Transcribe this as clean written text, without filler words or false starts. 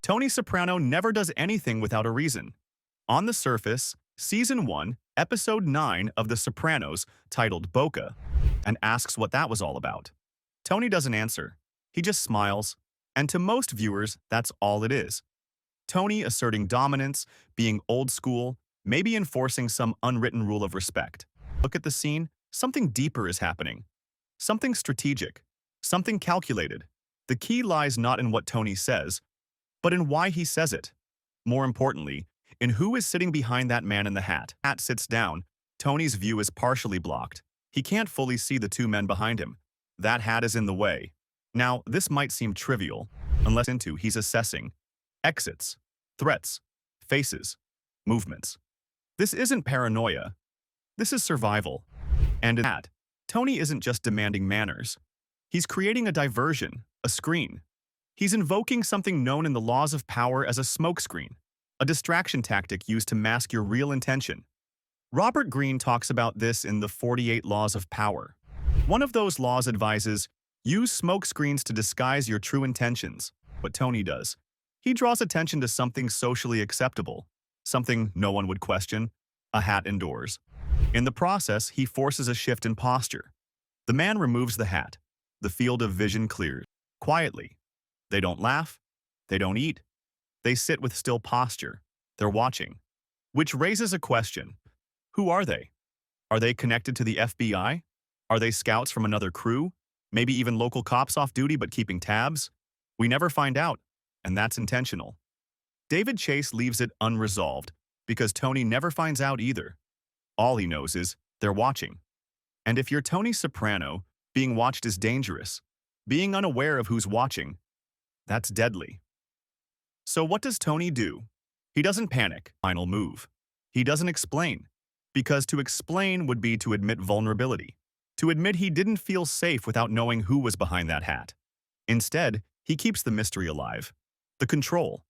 Tony Soprano never does anything without a reason. On the surface, Season 1, Episode 9 of The Sopranos, titled Boca, and asks what that was all about. Tony doesn't answer. He just smiles, and to most viewers, that's all it is. Tony asserting dominance, being old school, maybe enforcing some unwritten rule of respect. Look at the scene, something deeper is happening. Something strategic, something calculated. The key lies not in what Tony says, but in why he says it. More importantly, in who is sitting behind that man in the hat. Hat sits down. Tony's view is partially blocked. He can't fully see the two men behind him. That hat is in the way. Now, this might seem trivial, unless he's assessing exits, threats, faces, movements. This isn't paranoia. This is survival. And in that, Tony isn't just demanding manners. He's creating a diversion, a screen. He's invoking something known in the laws of power as a smokescreen, a distraction tactic used to mask your real intention. Robert Greene talks about this in the 48 Laws of Power. One of those laws advises, use smokescreens to disguise your true intentions. What Tony does, he draws attention to something socially acceptable, something no one would question, a hat indoors. In the process, he forces a shift in posture. The man removes the hat. The field of vision clears. Quietly. They don't laugh. They don't eat. They sit with still posture. They're watching. Which raises a question. Who are they? Are they connected to the FBI? Are they scouts from another crew? Maybe even local cops off duty but keeping tabs? We never find out, and that's intentional. David Chase leaves it unresolved because Tony never finds out either. All he knows is they're watching. And if you're Tony Soprano, being watched is dangerous. Being unaware of who's watching, that's deadly. So what does Tony do? He doesn't panic. Final move. He doesn't explain. Because to explain would be to admit vulnerability. To admit he didn't feel safe without knowing who was behind that hat. Instead, he keeps the mystery alive. The control.